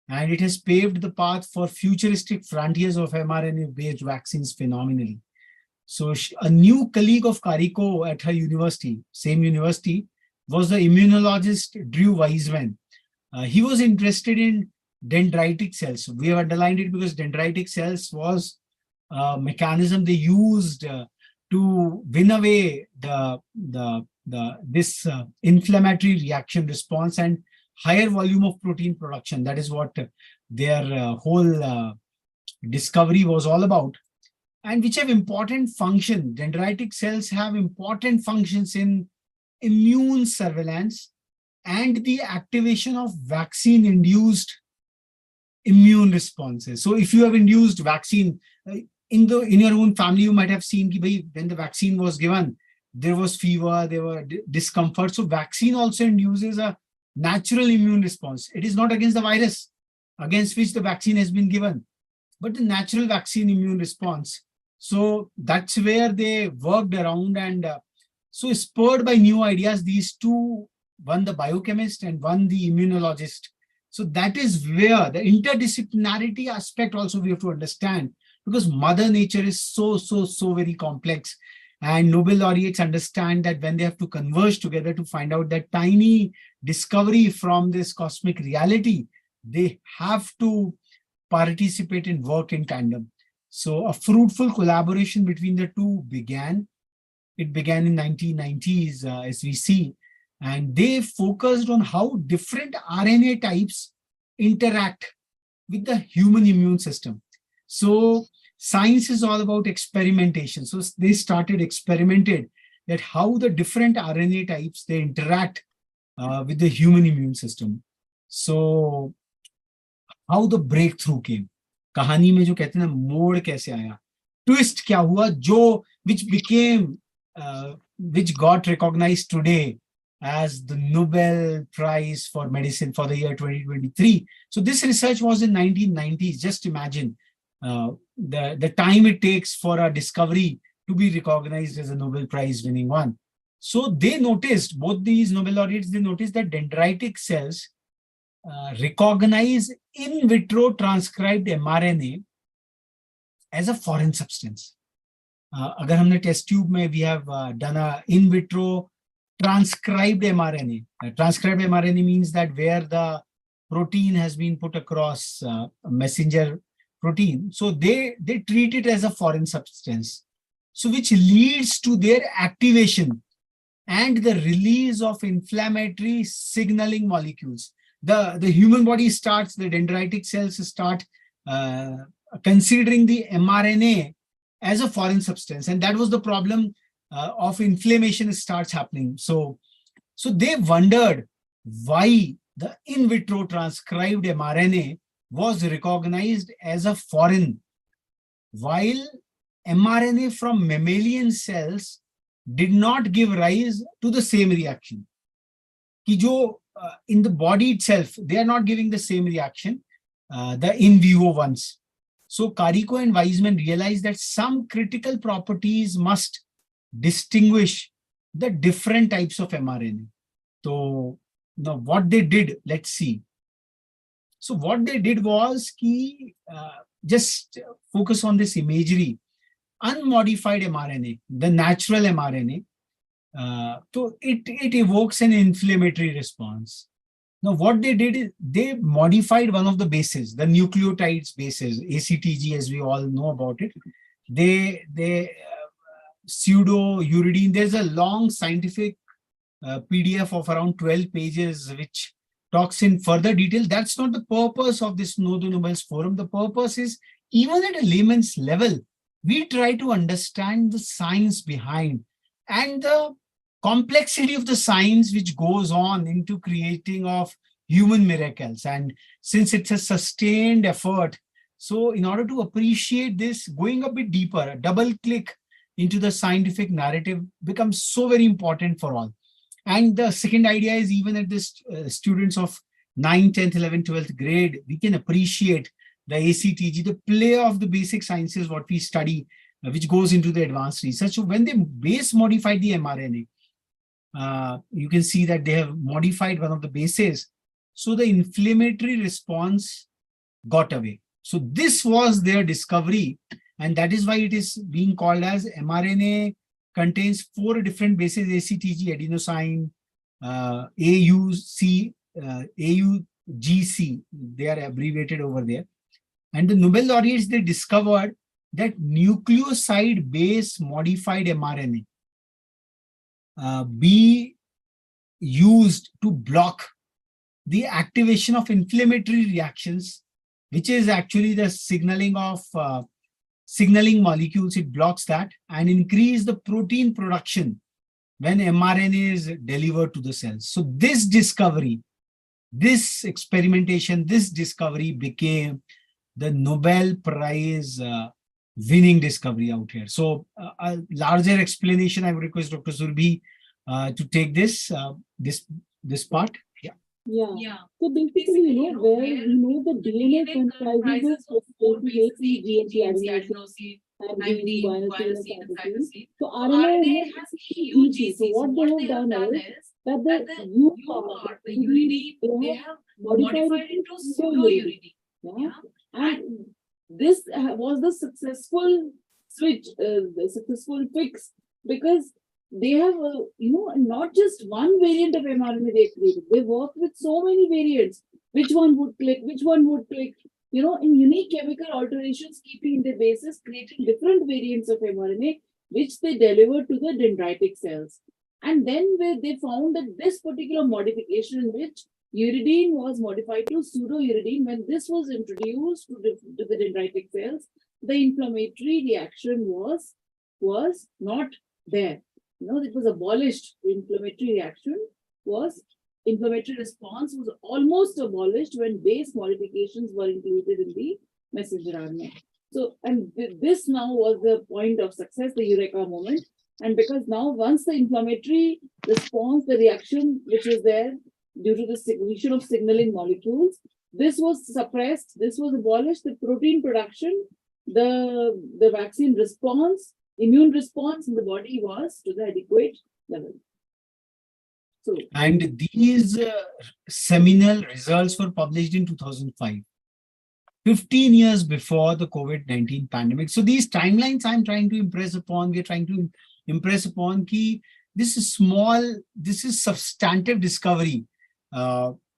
And it has paved the path for futuristic frontiers of mRNA-based vaccines phenomenally. So a new colleague of Kariko at her university, same university, was the immunologist Drew Weissman. He was interested in dendritic cells. We have underlined it because dendritic cells was a mechanism they used to win away this inflammatory reaction response and higher volume of protein production. That is what their whole discovery was all about, and which have important function. Dendritic cells have important functions in immune surveillance and the activation of vaccine-induced immune responses. So if you have induced vaccine, in your own family, you might have seen that when the vaccine was given, there was fever, there were discomfort. So vaccine also induces a natural immune response. It is not against the virus against which the vaccine has been given, but the natural vaccine immune response. So that's where they worked around, and so spurred by new ideas, these two, one the biochemist and one the immunologist. So that is where the interdisciplinarity aspect also we have to understand, because Mother Nature is so very complex. And Nobel laureates understand that when they have to converge together to find out that tiny discovery from this cosmic reality, they have to participate and work in tandem. So a fruitful collaboration between the two began. It began in 1990s, as we see, and they focused on how different RNA types interact with the human immune system. So science is all about experimentation. So they started experimented that how the different RNA types, they interact with the human immune system. So how the breakthrough came. कहानी में जो कहते हैं ना, मोड़ कैसे आया, twist क्या हुआ, जो which got recognized today as the Nobel Prize for Medicine for the year 2023. So this research was in 1990s. Just imagine the time it takes for a discovery to be recognized as a Nobel Prize winning one. So they noticed, both these Nobel laureates, they noticed that dendritic cells recognize in vitro transcribed mRNA as a foreign substance. अगर हमने test tube में we have done a in vitro transcribed mRNA. Transcribed mRNA means that where the protein has been put across a messenger protein. So they treat it as a foreign substance. So which leads to their activation and the release of inflammatory signaling molecules. The human body starts, the dendritic cells start considering the mRNA as a foreign substance. And that was the problem of inflammation starts happening. So they wondered why the in vitro transcribed mRNA was recognized as a foreign, while mRNA from mammalian cells did not give rise to the same reaction. Ki jo, in the body itself, they are not giving the same reaction, the in vivo ones. So Carico and Weisman realized that some critical properties must distinguish the different types of mRNA. So now what they did, let's see. So what they did was just focus on this imagery. Unmodified mRNA, the natural mRNA, so it evokes an inflammatory response. Now, what they did is they modified one of the bases, the nucleotides bases, ACTG, as we all know about it. They pseudo-uridine. There's a long scientific PDF of around 12 pages, which talks in further detail. That's not the purpose of this No the Nobels forum. The purpose is, even at a layman's level, we try to understand the science behind and the complexity of the science which goes on into creating of human miracles. And since it's a sustained effort, so in order to appreciate this, going a bit deeper, a double click into the scientific narrative becomes so very important for all. And the second idea is, even at this students of 9th, 10th, 11th, 12th grade, we can appreciate the ACTG, the play of the basic sciences, what we study, which goes into the advanced research. So when they base modified the mRNA, you can see that they have modified one of the bases. So the inflammatory response got away. So this was their discovery. And that is why it is being called as mRNA contains 4 different bases: ACTG, adenosine, AUC, AUGC. They are abbreviated over there. And the Nobel laureates, they discovered that nucleoside base modified mRNA be used to block the activation of inflammatory reactions, which is actually the signaling of signaling molecules. It blocks that and increase the protein production when mRNA is delivered to the cells. So this discovery, this experimentation, this discovery became the Nobel Prize winning discovery out here. So a larger explanation, I would request Dr. Surbhi to take this part. Yeah. So basically, where the DNA comprises of 48 GNC adenosine and the guanosine and cytosine. So RNA has huge GC. So what they have done is that the U part, the uridine, they have modified it to pseudo-uridine. Yeah. And this was the successful switch, the successful fix, because they have, not just one variant of mRNA they created. They worked with so many variants. Which one would click? Which one would click? In unique chemical alterations, keeping the bases, creating different variants of mRNA, which they delivered to the dendritic cells. And then where they found that this particular modification, in which uridine was modified to pseudo-uridine, when this was introduced to the dendritic cells, the inflammatory reaction was not there. It was abolished. The inflammatory response was almost abolished when base modifications were included in the messenger RNA. So, and this now was the point of success, the Eureka moment. And because now once the inflammatory response, the reaction which is there due to the secretion of signaling molecules, this was suppressed, this was abolished, the protein production, the vaccine response, immune response in the body was to the adequate level. So, And these seminal results were published in 2005, 15 years before the COVID-19 pandemic. So these timelines I'm trying to impress upon, we're trying to impress upon key. This is small, this is substantive discovery.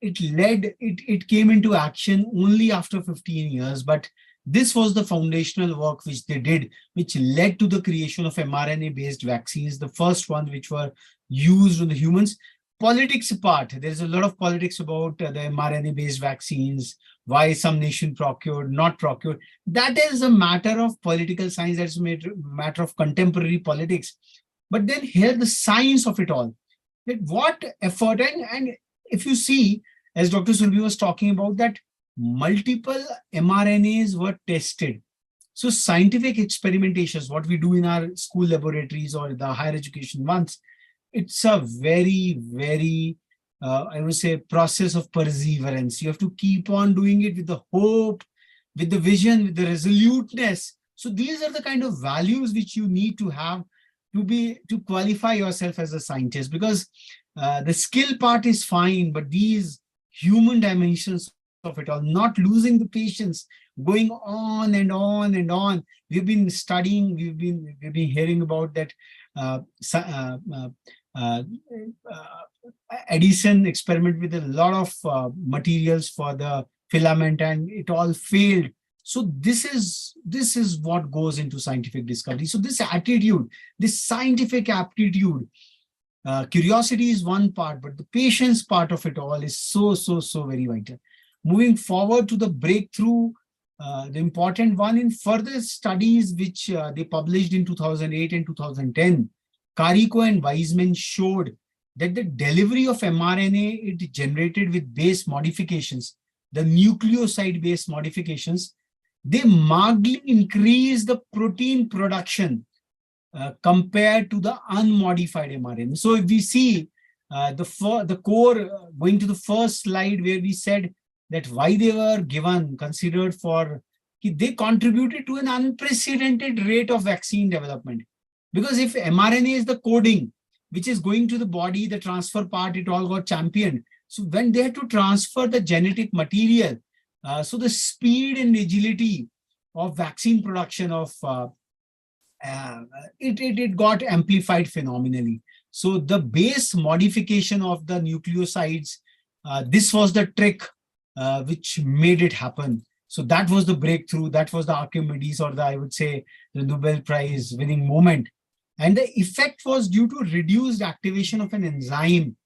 It came into action only after 15 years, but this was the foundational work which they did, which led to the creation of mRNA-based vaccines, the first ones which were used on the humans. Politics apart, there's a lot of politics about the mRNA-based vaccines, why some nation procured, not procured. That is a matter of political science, that's a matter of contemporary politics. But then here the science of it all, that what effort, and if you see, as Dr. Sulbi was talking about, that multiple mRNAs were tested. So scientific experimentations, what we do in our school laboratories or the higher education ones, it's a very, very, I would say, process of perseverance. You have to keep on doing it with the hope, with the vision, with the resoluteness. So these are the kind of values which you need to have to qualify yourself as a scientist, because the skill part is fine, but these human dimensions of it all, not losing the patience, going on and on and on. We've been studying, we've been hearing about that Edison experiment with a lot of materials for the filament, and it all failed. So this is what goes into scientific discovery. So this attitude, this scientific aptitude, curiosity is one part, but the patience part of it all is so very vital. Moving forward to the breakthrough, the important one in further studies which they published in 2008 and 2010, Carico and Weisman showed that the delivery of mRNA it generated with base modifications, the nucleoside-based modifications, they markedly increase the protein production compared to the unmodified mRNA. So if we see the core, going to the first slide where we said that why they were considered for, they contributed to an unprecedented rate of vaccine development. Because if mRNA is the coding, which is going to the body, the transfer part, it all got championed. So when they had to transfer the genetic material, so the speed and agility of vaccine production of it got amplified phenomenally. So the base modification of the nucleosides, this was the trick which made it happen. So that was the breakthrough, that was the Archimedes, or I would say the Nobel Prize winning moment. And the effect was due to reduced activation of an enzyme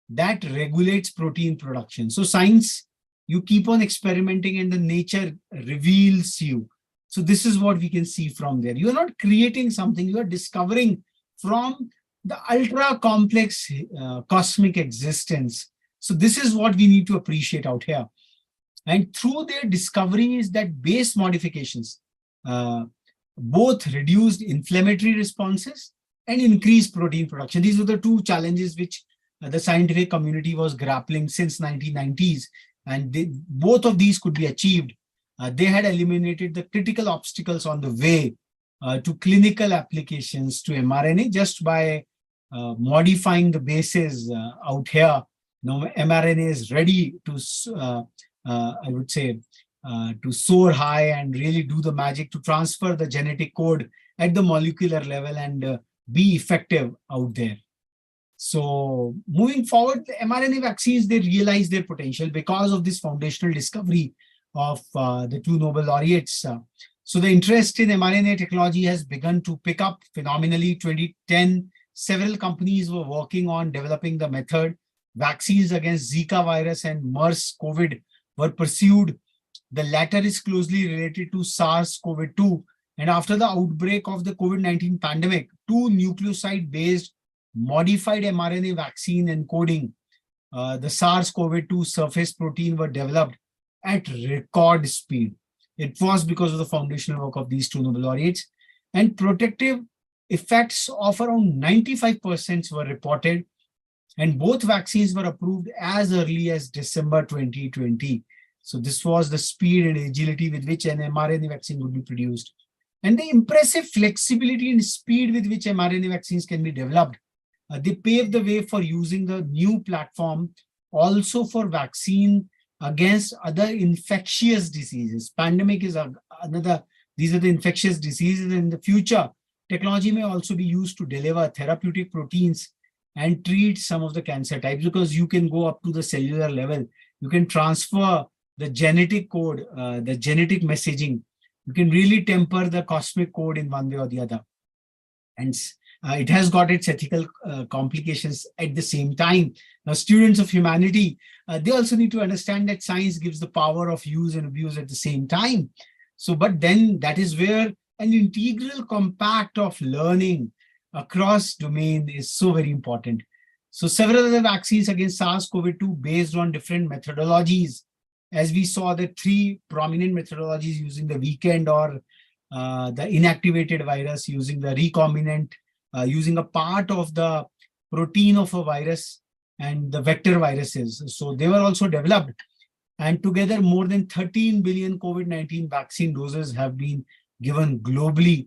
that regulates protein production. So science, you keep on experimenting and the nature reveals you. So this is what we can see from there. You are not creating something, you are discovering from the ultra complex cosmic existence. So this is what we need to appreciate out here. And through their discoveries that base modifications, both reduced inflammatory responses and increased protein production. These were the two challenges which the scientific community was grappling since 1990s. And both of these could be achieved. They had eliminated the critical obstacles on the way to clinical applications to mRNA just by modifying the bases out here. Now mRNA is ready to, I would say, to soar high and really do the magic to transfer the genetic code at the molecular level and be effective out there. So moving forward, the mRNA vaccines, they realize their potential because of this foundational discovery of the two Nobel laureates. So the interest in mRNA technology has begun to pick up phenomenally. 2010, several companies were working on developing the method. Vaccines against Zika virus and MERS COVID were pursued. The latter is closely related to SARS-CoV-2. And after the outbreak of the COVID-19 pandemic, two nucleoside-based modified mRNA vaccine encoding the SARS-CoV-2 surface protein were developed at record speed. It was because of the foundational work of these two Nobel laureates. And protective effects of around 95% were reported And both vaccines were approved as early as December 2020. So this was the speed and agility with which an mRNA vaccine would be produced. And the impressive flexibility and speed with which mRNA vaccines can be developed, they paved the way for using the new platform also for vaccine against other infectious diseases. Pandemic is another, these are the infectious diseases. In the future, technology may also be used to deliver therapeutic proteins and treat some of the cancer types, because you can go up to the cellular level. You can transfer the genetic code, the genetic messaging. You can really temper the cosmic code in one way or the other. And it has got its ethical complications at the same time. Now, students of humanity, they also need to understand that science gives the power of use and abuse at the same time. So, but then that is where an integral compact of learning across domain is so very important. So several other vaccines against SARS-CoV-2 based on different methodologies, as we saw the three prominent methodologies using the weekend or the inactivated virus, using the recombinant, using a part of the protein of a virus and the vector viruses. So they were also developed. And together, more than 13 billion COVID-19 vaccine doses have been given globally.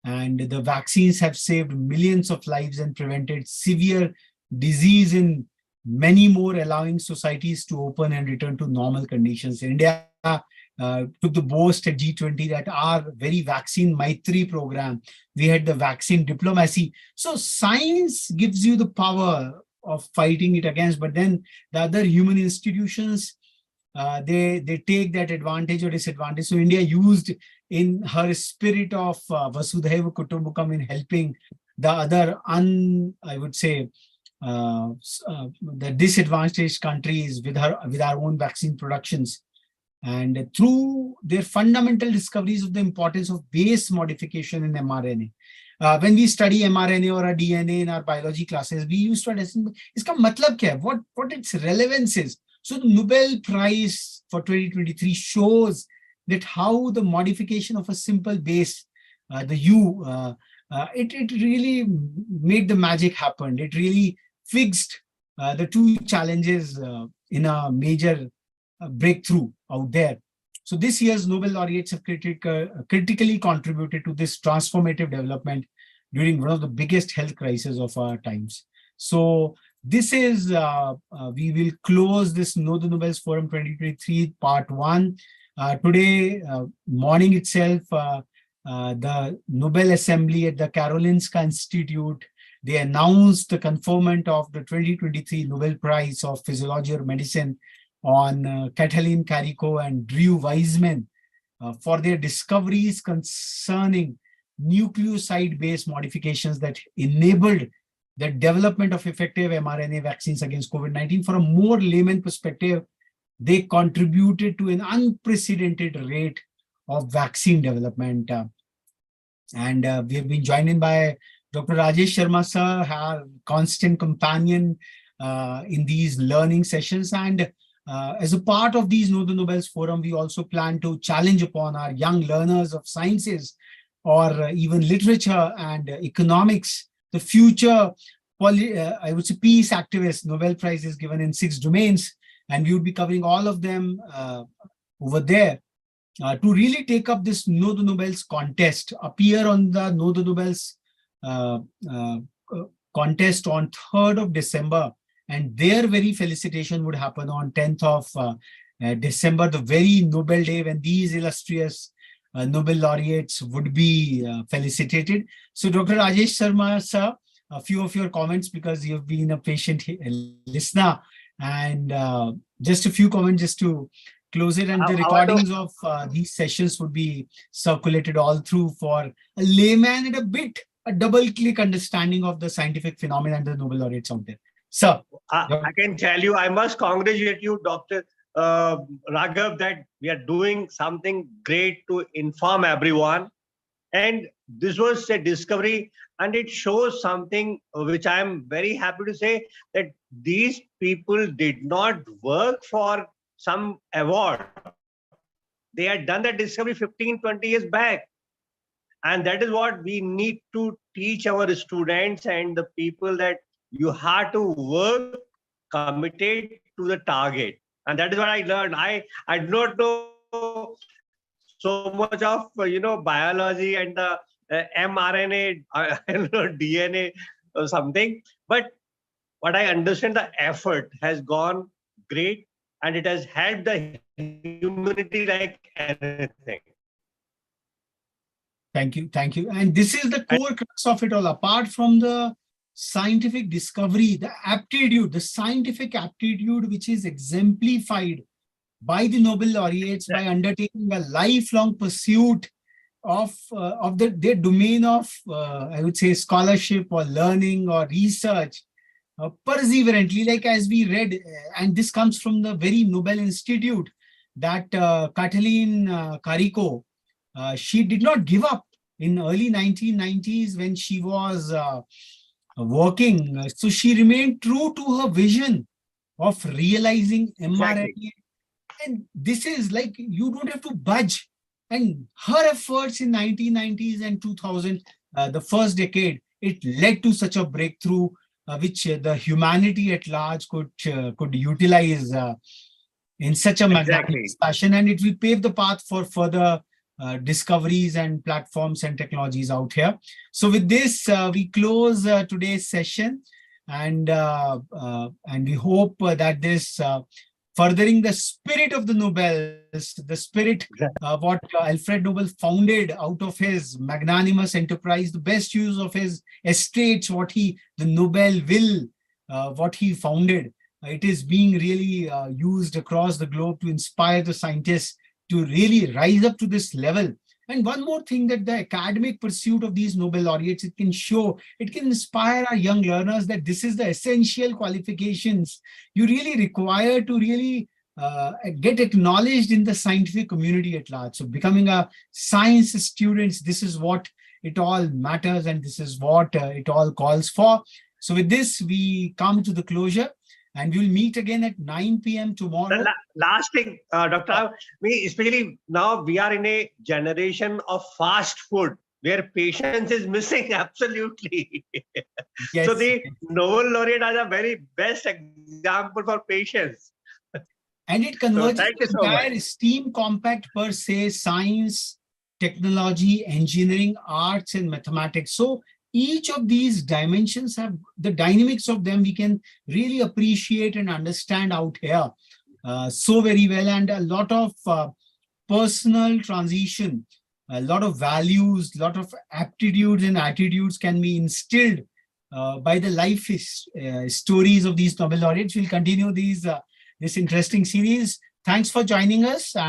And the vaccines have saved millions of lives and prevented severe disease in many more, allowing societies to open and return to normal conditions. India took the boast at G20 that our very vaccine Maitri program, we had the vaccine diplomacy. So science gives you the power of fighting it against, but then the other human institutions, they take that advantage or disadvantage. So India used in her spirit of Vasudhaiva Kutumbakam in helping the other I would say, the disadvantaged countries with our own vaccine productions. And through their fundamental discoveries of the importance of base modification in mRNA. When we study mRNA or a DNA in our biology classes, we used to understand iska matlab kya hai, what its relevance is. So the Nobel Prize for 2023 shows that how the modification of a simple base, the U, it really made the magic happen. It really fixed the two challenges in a major breakthrough out there. So this year's Nobel laureates have critically contributed to this transformative development during one of the biggest health crises of our times. So this is, we will close this Know the Nobels Forum 2023 part 1. Today morning itself, the Nobel Assembly at the Karolinska Institute, they announced the conferment of the 2023 Nobel Prize of Physiology or Medicine on Katalin Karikó and Drew Weissman for their discoveries concerning nucleoside-based modifications that enabled the development of effective mRNA vaccines against COVID-19. For a more layman perspective, they contributed to an unprecedented rate of vaccine development. And we have been joined in by Dr. Rajesh Sharma sir, our constant companion in these learning sessions. And as a part of these Know the Nobels Forum, we also plan to challenge upon our young learners of sciences or even literature and economics, the future, I would say, peace activists. Nobel Prize is given in 6 domains, and we would be covering all of them over there. To really take up this Know the Nobels contest, appear on the Know the Nobels contest on 3rd of December, and their very felicitation would happen on 10th of December, the very Nobel Day when these illustrious Nobel laureates would be felicitated. So Dr. Rajesh Sharma sir, a few of your comments, because you've been a patient listener, and just a few comments just to close it. And the recordings of these sessions would be circulated all through for a layman and a double-click understanding of the scientific phenomena and the Nobel laureates out there. Sir. I can tell you, I must congratulate you, Dr. Raghav, that we are doing something great to inform everyone. And this was a discovery, and it shows something which I am very happy to say, that these people did not work for some award. They had done that discovery 15, 20 years back. And that is what we need to teach our students and the people, that you have to work committed to the target. And that is what I learned. I do not know so much of, biology and the mRNA, DNA or something. But what I understand, the effort has gone great and it has helped the humanity like anything. Thank you. Thank you. And this is the core crux of it all. Apart from the scientific discovery, the scientific aptitude, which is exemplified by the Nobel laureates by undertaking a lifelong pursuit of their domain of, I would say, scholarship or learning or research, perseverantly, like as we read, and this comes from the very Nobel Institute, that Kathleen Carrico, she did not give up in early 1990s when she was working. So she remained true to her vision of realizing mRNA. Exactly. And this is like, you don't have to budge. And her efforts in 1990s and 2000, the first decade, it led to such a breakthrough, which the humanity at large could utilize in such a magnanimous fashion, and it will pave the path for further discoveries and platforms and technologies out here. So with this, we close today's session, and we hope that this furthering the spirit of the Nobels, the spirit what Alfred Nobel founded out of his magnanimous enterprise, the best use of his estates, the Nobel will, what he founded, it is being really used across the globe to inspire the scientists to really rise up to this level. And one more thing, that the academic pursuit of these Nobel laureates, it can inspire our young learners that this is the essential qualifications you really require to really get acknowledged in the scientific community at large. So becoming a science student, this is what it all matters, and this is what it all calls for. So with this, we come to the closure, and we'll meet again at 9 p.m. tomorrow. Last thing, Dr. Especially now we are in a generation of fast food where patience is missing absolutely. Yes. So the Nobel laureate is a very best example for patience. And it converges thank you the so entire much. STEAM compact per se: science, technology, engineering, arts, and mathematics. So each of these dimensions have the dynamics of them we can really appreciate and understand out here so very well, and a lot of personal transition, a lot of values, a lot of aptitudes and attitudes can be instilled by the life stories of these Nobel laureates. We'll continue this interesting series. Thanks for joining us.